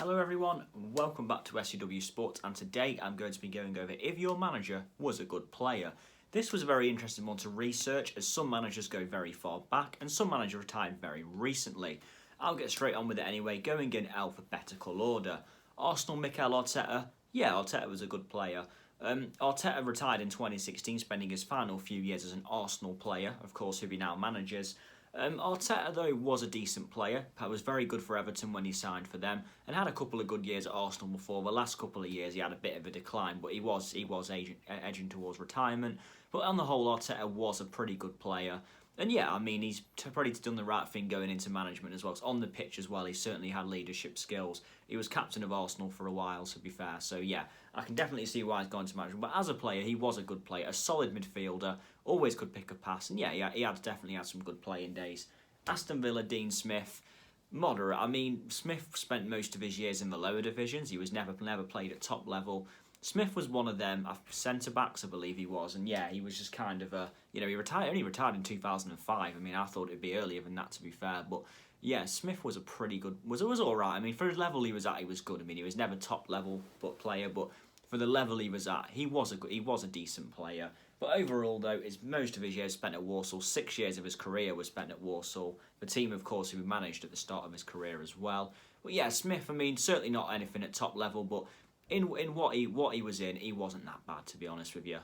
Hello everyone, welcome back to STW Sports, and today I'm going to be going over if your manager was a good player. This was a very interesting one to research, as some managers go very far back and some managers retired very recently. I'll get straight on with it anyway, going in alphabetical order. Arsenal, Mikel Arteta. Yeah, Arteta was a good player. Arteta retired in 2016, spending his final few years as an Arsenal player, of course, who he now manages. Arteta, though, was a decent player. Was very good for Everton when he signed for them, and had a couple of good years at Arsenal before. The last couple of years, he had a bit of a decline, but he was edging towards retirement. But on the whole, Arteta was a pretty good player. And yeah, I mean, he's probably done the right thing going into management as well. So on the pitch as well, he certainly had leadership skills. He was captain of Arsenal for a while, to be fair. So yeah, I can definitely see why he's gone into management. But as a player, he was a good player, a solid midfielder, always could pick a pass. And yeah, he had definitely had some good playing days. Aston Villa, Dean Smith, moderate. I mean, Smith spent most of his years in the lower divisions. He was never played at top level. Smith was one of them centre backs, I believe he was, and yeah, he was just kind of he only retired in 2005. I mean, I thought it'd be earlier than that, to be fair, but yeah, Smith was a pretty good, was all right. I mean, for the level he was at, he was good. I mean, he was never top level player, but for the level he was at, he was a decent player. But overall, though, most of his years spent at Walsall. 6 years of his career was spent at Walsall, the team, of course, who he managed at the start of his career as well. But yeah, Smith, I mean, certainly not anything at top level, but in what he was in, he wasn't that bad, to be honest with you.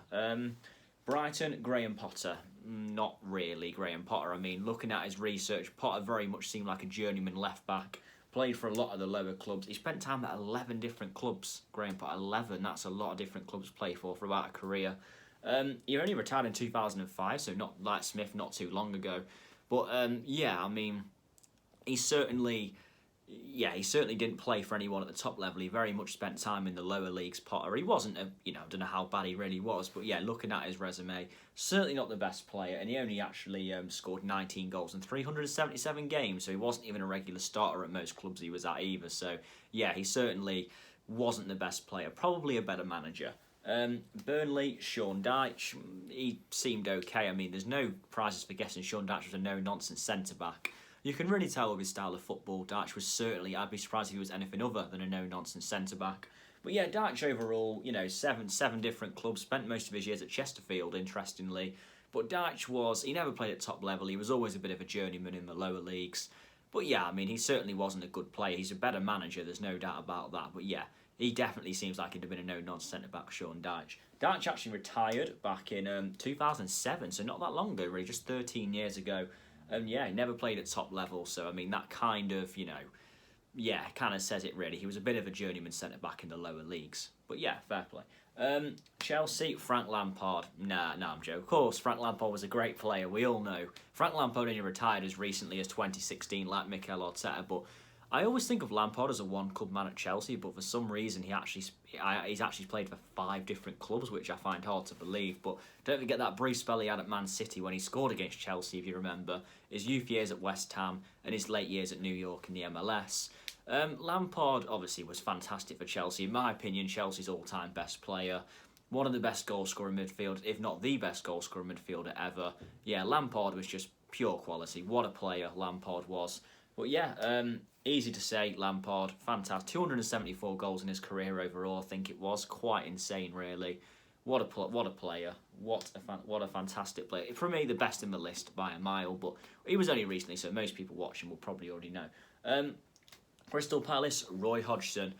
Brighton, Graham Potter. Not really Graham Potter. I mean, looking at his research, Potter very much seemed like a journeyman left back. Played for a lot of the lower clubs. He spent time at 11 different clubs. Graham Potter, 11. That's a lot of different clubs to play for about a career. He only retired in 2005, so not like Smith, not too long ago. But yeah, I mean, he certainly didn't play for anyone at the top level. He very much spent time in the lower leagues, Potter. He wasn't, I don't know how bad he really was, but yeah, looking at his resume, certainly not the best player, and he only actually scored 19 goals in 377 games, so he wasn't even a regular starter at most clubs he was at either. So yeah, he certainly wasn't the best player, probably a better manager. Burnley, Sean Dyche, he seemed okay. I mean, there's no prizes for guessing Sean Dyche was a no-nonsense centre-back. You can really tell with his style of football, Dyche was certainly, I'd be surprised if he was anything other than a no-nonsense centre-back. But yeah, Dyche overall, seven different clubs, spent most of his years at Chesterfield, interestingly. But Dyche he never played at top level, he was always a bit of a journeyman in the lower leagues. But yeah, I mean, he certainly wasn't a good player. He's a better manager, there's no doubt about that. But yeah, he definitely seems like he'd have been a no-nonsense centre-back, Sean Dyche. Dyche actually retired back in 2007, so not that long ago, really, just 13 years ago. Yeah, he never played at top level, so I mean, that kind of, kind of says it really. He was a bit of a journeyman centre-back in the lower leagues. But yeah, fair play. Chelsea, Frank Lampard. Nah, I'm joking. Of course, Frank Lampard was a great player, we all know. Frank Lampard only retired as recently as 2016, like Mikel Arteta, but I always think of Lampard as a one-club man at Chelsea, but for some reason he's actually played for 5 different clubs, which I find hard to believe. But don't forget that brief spell he had at Man City when he scored against Chelsea, if you remember. His youth years at West Ham and his late years at New York in the MLS. Lampard obviously was fantastic for Chelsea. In my opinion, Chelsea's all-time best player. One of the best goal-scoring midfielders, if not the best goal-scoring midfielder ever. Yeah, Lampard was just pure quality. What a player Lampard was. But yeah, easy to say, Lampard, fantastic. 274 goals in his career overall, I think it was. Quite insane, really. What a player. What a fantastic player. For me, the best in the list by a mile, but he was only recently, so most people watching will probably already know. Crystal Palace, Roy Hodgson.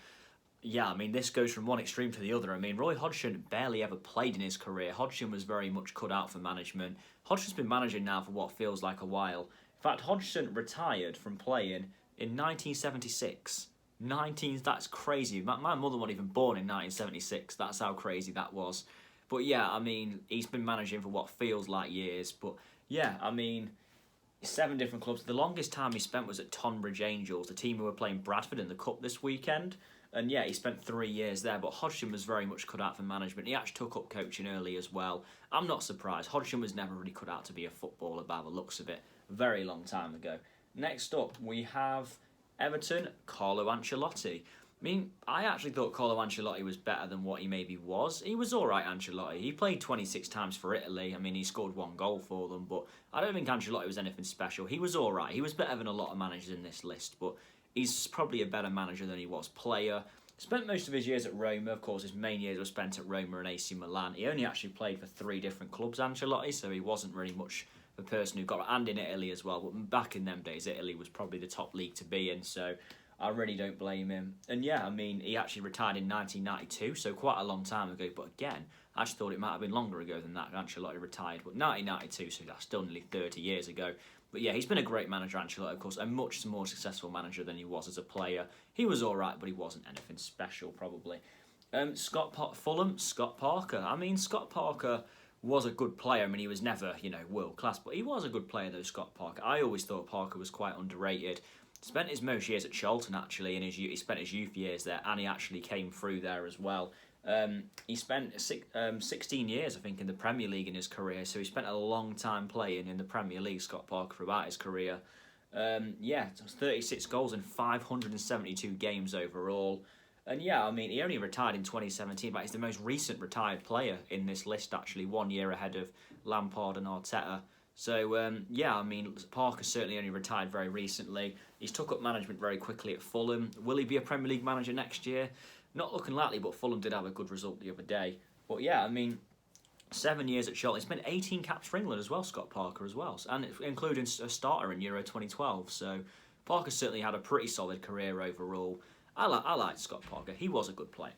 Yeah, I mean, this goes from one extreme to the other. I mean, Roy Hodgson barely ever played in his career. Hodgson was very much cut out for management. Hodgson's been managing now for what feels like a while. In fact, Hodgson retired from playing in 1976. That's crazy. My mother wasn't even born in 1976. That's how crazy that was. But yeah, I mean, he's been managing for what feels like years. But yeah, I mean, 7 different clubs. The longest time he spent was at Tonbridge Angels, the team who were playing Bradford in the Cup this weekend. And yeah, he spent 3 years there, but Hodgson was very much cut out for management. He actually took up coaching early as well. I'm not surprised. Hodgson was never really cut out to be a footballer by the looks of it. Very long time ago. Next up, we have Everton, Carlo Ancelotti. I mean, I actually thought Carlo Ancelotti was better than what he maybe was. He was alright, Ancelotti. He played 26 times for Italy. I mean, he scored 1 goal for them, but I don't think Ancelotti was anything special. He was alright. He was better than a lot of managers in this list, but He's probably a better manager than he was player. Spent most of his years at Roma. Of course, his main years were spent at Roma and AC Milan. He only actually played for 3 different clubs, Ancelotti, so he wasn't really much of a person who got... And in Italy as well, but back in them days, Italy was probably the top league to be in, so I really don't blame him. And yeah, I mean, he actually retired in 1992, so quite a long time ago, but again, I actually thought it might have been longer ago than that. Ancelotti retired, but 1992, so that's still nearly 30 years ago. But yeah, he's been a great manager, Ancelotti, of course, a much more successful manager than he was as a player. He was all right, but he wasn't anything special, probably. Fulham, Scott Parker. I mean, Scott Parker was a good player. I mean, he was never, world class, but he was a good player, though, Scott Parker. I always thought Parker was quite underrated. Spent his most years at Charlton, actually, and he spent his youth years there, and he actually came through there as well. He spent 16 years, I think, in the Premier League in his career, so he spent a long time playing in the Premier League, Scott Parker, throughout his career. 36 goals in 572 games overall. And yeah, I mean, he only retired in 2017, but he's the most recent retired player in this list, actually, 1 year ahead of Lampard and Arteta. So, I mean, Parker certainly only retired very recently. He's took up management very quickly at Fulham. Will he be a Premier League manager next year? Not looking likely, but Fulham did have a good result the other day. But yeah, I mean, 7 years at Charlton. He's been 18 caps for England as well, Scott Parker as well, and including a starter in Euro 2012. So Parker certainly had a pretty solid career overall. I like Scott Parker. He was a good player.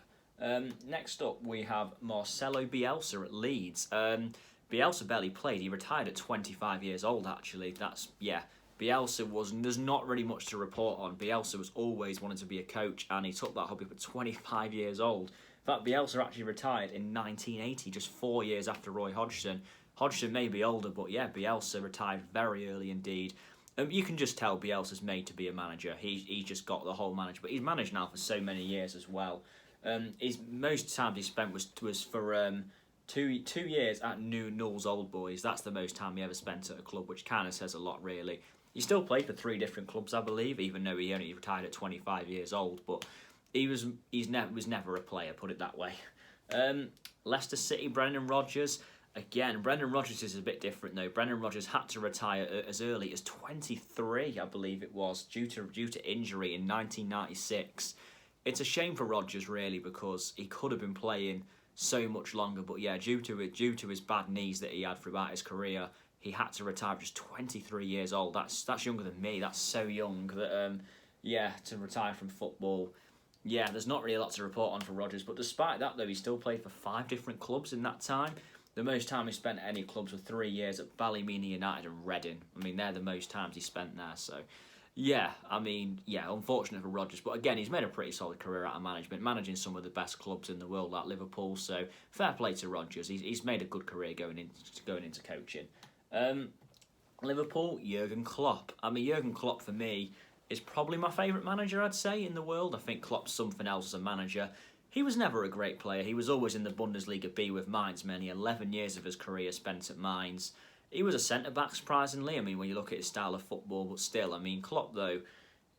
Next up, we have Marcelo Bielsa at Leeds. Bielsa barely played. He retired at 25 years old, actually. Bielsa there's not really much to report on. Bielsa was always wanting to be a coach, and he took that hobby at 25 years old. In fact, Bielsa actually retired in 1980, just 4 years after Roy Hodgson. Hodgson may be older, but yeah, Bielsa retired very early indeed. You can just tell Bielsa's made to be a manager. He just got the whole manager, but he's managed now for so many years as well. His most time he spent was for 2 years at Newell's Old Boys. That's the most time he ever spent at a club, which kind of says a lot, really. He still played for 3 different clubs, I believe, even though he only retired at 25 years old. But he was never a player, put it that way. Leicester City, Brendan Rodgers. Again, Brendan Rodgers is a bit different though. Brendan Rodgers had to retire as early as 23, I believe it was, due to injury in 1996. It's a shame for Rodgers, really, because he could have been playing so much longer. But yeah, due to his bad knees that he had throughout his career, he had to retire just 23 years old. That's younger than me. That's so young that to retire from football. Yeah, there's not really a lot to report on for Rodgers. But despite that, though, he still played for 5 different clubs in that time. The most time he spent at any clubs were 3 years at Ballymena United and Reading. I mean, they're the most times he spent there. So, unfortunate for Rodgers. But again, he's made a pretty solid career out of management, managing some of the best clubs in the world, like Liverpool. So, fair play to Rodgers. He's made a good career going into coaching. Liverpool, Jurgen Klopp. I mean, Jurgen Klopp, for me, is probably my favourite manager, I'd say, in the world. I think Klopp's something else as a manager. He was never a great player. He was always in the Bundesliga B with Mainz, many 11 years of his career spent at Mainz. He was a centre-back, surprisingly. I mean, when you look at his style of football, but still, I mean, Klopp, though,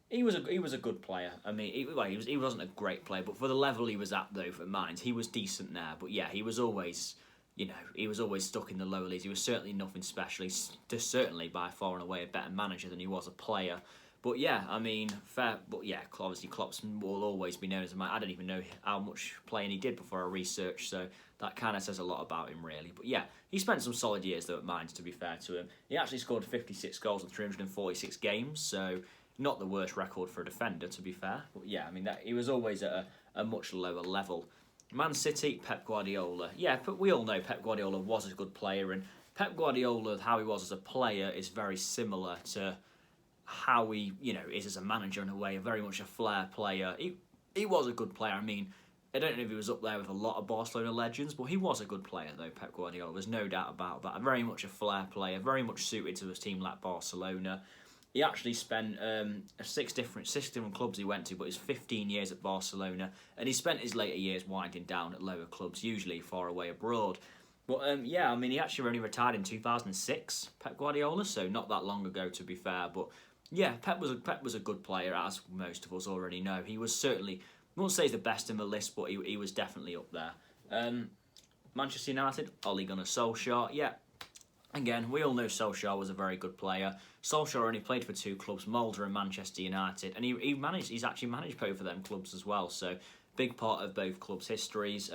he was a good player. I mean, he wasn't a great player, but for the level he was at, though, for Mainz, he was decent there. But yeah, he was always stuck in the lower leagues. He was certainly nothing special. He's certainly by far and away a better manager than he was a player. But yeah, I mean, fair. But yeah, obviously Klopp will always be known as a man. I don't even know how much playing he did before I researched, so that kind of says a lot about him, really. But yeah, he spent some solid years, though, at Mainz, to be fair to him. He actually scored 56 goals in 346 games, so not the worst record for a defender, to be fair. But yeah, I mean, he was always at a much lower level. Man City, Pep Guardiola. Yeah, but we all know Pep Guardiola was a good player, and Pep Guardiola, how he was as a player, is very similar to how he, is as a manager in a way, very much a flair player. He was a good player. I mean, I don't know if he was up there with a lot of Barcelona legends, but he was a good player, though, Pep Guardiola. There's no doubt about that. Very much a flair player, very much suited to a team like Barcelona. He actually spent 6 different clubs he went to, but he's 15 years at Barcelona, and he spent his later years winding down at lower clubs, usually far away abroad. But I mean, he actually only retired in 2006, Pep Guardiola, so not that long ago, to be fair. But yeah, Pep was a good player, as most of us already know. He was certainly, I won't say he's the best in the list, but he was definitely up there. Manchester United, Ole Gunnar Solskjaer, yeah. Again, we all know Solskjaer was a very good player. Solskjaer only played for two clubs, Molde and Manchester United, and he's actually managed both of them clubs as well. So big part of both clubs' histories.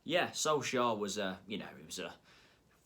Yeah, Solskjaer was he was a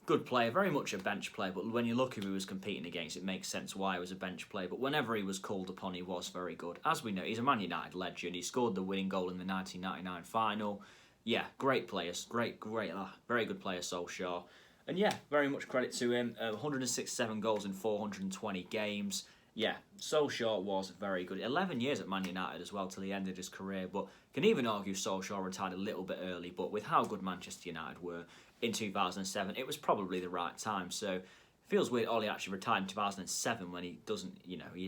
good player, very much a bench player. But when you look at who he was competing against, it makes sense why he was a bench player. But whenever he was called upon, he was very good. As we know, he's a Man United legend. He scored the winning goal in the 1999 final. Yeah, great players, very good player, Solskjaer. And yeah, very much credit to him. 167 goals in 420 games. Yeah, Solskjaer was very good. 11 years at Man United as well till he ended his career. But can even argue Solskjaer retired a little bit early. But with how good Manchester United were in 2007, it was probably the right time. So it feels weird Ollie actually retired in 2007 when he doesn't,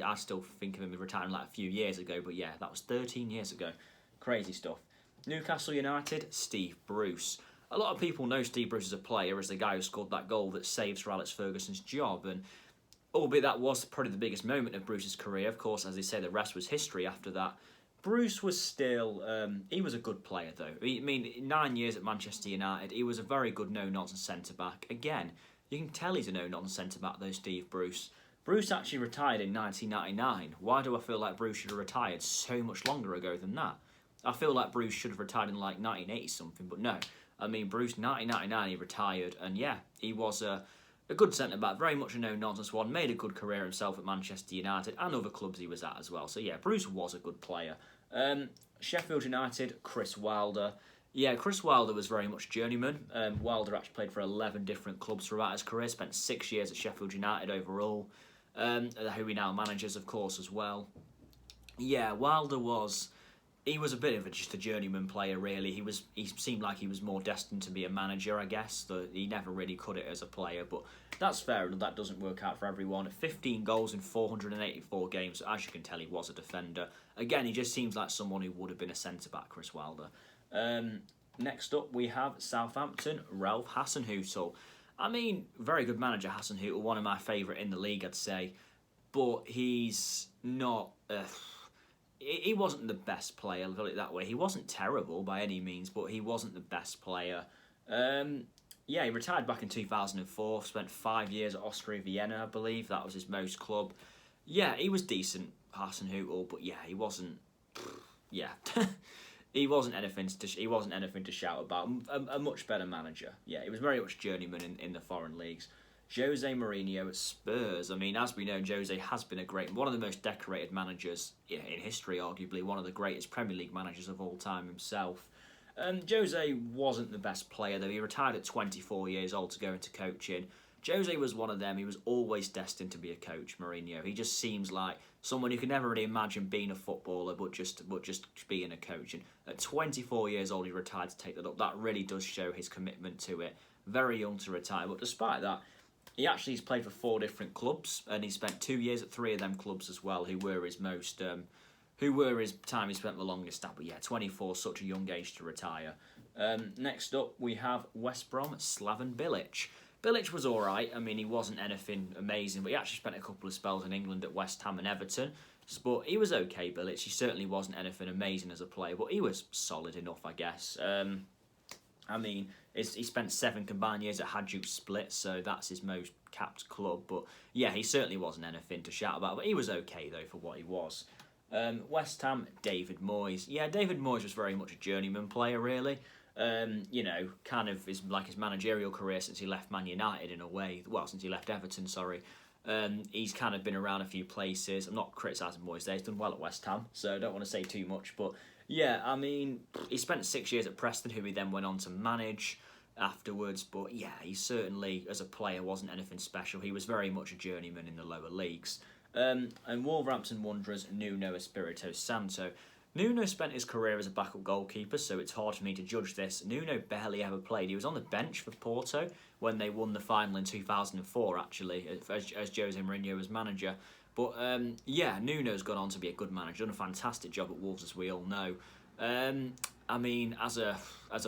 I still think of him as retiring like a few years ago. But yeah, that was 13 years ago. Crazy stuff. Newcastle United, Steve Bruce. A lot of people know Steve Bruce as a player, as the guy who scored that goal that saved Sir Alex Ferguson's job. And albeit that was probably the biggest moment of Bruce's career, of course, as they say, the rest was history after that. Bruce was still, he was a good player though. I mean, 9 years at Manchester United, he was a very good no-nonsense centre-back. Again, you can tell he's a no-nonsense centre-back though, Steve Bruce. Bruce actually retired in 1999. Why do I feel like Bruce should have retired so much longer ago than that? I feel like Bruce should have retired in like 1980 something, but no. I mean, Bruce, 1999, he retired, and yeah, he was a good centre-back, very much a no-nonsense one, made a good career himself at Manchester United and other clubs he was at as well. So yeah, Bruce was a good player. Sheffield United, Chris Wilder. Yeah, Chris Wilder was very much journeyman. Wilder actually played for 11 different clubs throughout his career, spent 6 years at Sheffield United overall, who he now manages, of course, as well. Yeah, Wilder was... He was a bit of just a journeyman player, really. He seemed like he was more destined to be a manager, I guess. He never really cut it as a player, but that's fair enough. That doesn't work out for everyone. 15 goals in 484 games. So as you can tell, he was a defender. Again, he just seems like someone who would have been a centre-back, Chris Wilder. Next up, we have Southampton, Ralph Hasenhüttl. I mean, very good manager, Hasenhüttl. One of my favourite in the league, I'd say. But he's not... He wasn't the best player, put it that way. He wasn't terrible by any means, but he wasn't the best player. Yeah, he retired back in 2004, spent 5 years at Austria Vienna, I believe. That was his most club. Yeah, he was decent, Hasenhüttl, but yeah, he wasn't... Yeah. he wasn't anything to shout about. A much better manager. Yeah, he was very much journeyman in the foreign leagues. Jose Mourinho at Spurs. I mean, as we know, Jose has been one of the most decorated managers in history, arguably one of the greatest Premier League managers of all time himself. Jose wasn't the best player, though. He retired at 24 years old to go into coaching. Jose was one of them. He was always destined to be a coach, Mourinho. He just seems like someone you could never really imagine being a footballer, but just being a coach. And at 24 years old, he retired to take that up. That really does show his commitment to it. Very young to retire, but despite that, he actually has played for 4 different clubs, and he spent 2 years at 3 of them clubs as well, who were his time he spent the longest at. But yeah, 24, such a young age to retire. Next up, we have West Brom, Slaven Bilic. Bilic was alright. I mean, he wasn't anything amazing, but he actually spent a couple of spells in England at West Ham and Everton. But he was okay, Bilic. He certainly wasn't anything amazing as a player, but he was solid enough, I guess. I mean, he spent 7 combined years at Hajduk Split, so that's his most capped club. But yeah, he certainly wasn't anything to shout about, but he was okay, though, for what he was. West Ham, David Moyes. Yeah, David Moyes was very much a journeyman player, really. Kind of his managerial career since he left Man United in a way. Well, since he left Everton, sorry. He's kind of been around a few places. I'm not criticising Moyes there. He's done well at West Ham, so I don't want to say too much, but... Yeah, I mean, he spent 6 years at Preston, who he then went on to manage afterwards. But yeah, he certainly, as a player, wasn't anything special. He was very much a journeyman in the lower leagues. And Wolverhampton Wanderers, Nuno Espirito Santo. Nuno spent his career as a backup goalkeeper, so it's hard for me to judge this. Nuno barely ever played. He was on the bench for Porto when they won the final in 2004, actually, as Jose Mourinho was manager. But yeah, Nuno's gone on to be a good manager, done a fantastic job at Wolves, as we all know. I mean, as a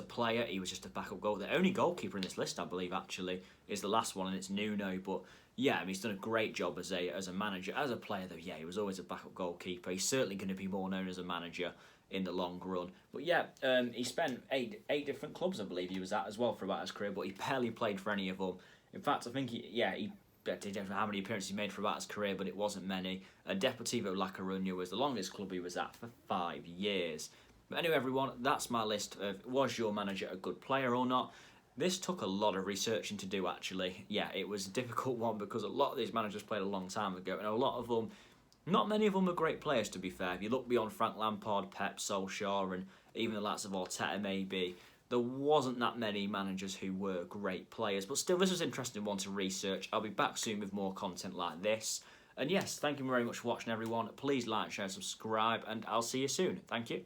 player, he was just a backup goal. The only goalkeeper in this list, I believe, actually, is the last one, and it's Nuno. But yeah, I mean, he's done a great job as a manager. As a player, though, yeah, he was always a backup goalkeeper. He's certainly going to be more known as a manager in the long run. But yeah, he spent eight different clubs, I believe he was at as well throughout his career, but he barely played for any of them. In fact, I think he I don't know how many appearances he made throughout his career, but it wasn't many. Deportivo La Coruña was the longest club he was at for 5 years. But anyway, everyone, that's my list of was your manager a good player or not. This took a lot of researching to do, actually. Yeah, it was a difficult one because a lot of these managers played a long time ago, and a lot of them, not many of them are great players, to be fair. If you look beyond Frank Lampard, Pep, Solskjaer, and even the likes of Arteta, maybe, there wasn't that many managers who were great players. But still, this was an interesting one to research. I'll be back soon with more content like this. And yes, thank you very much for watching, everyone. Please like, share, subscribe, and I'll see you soon. Thank you.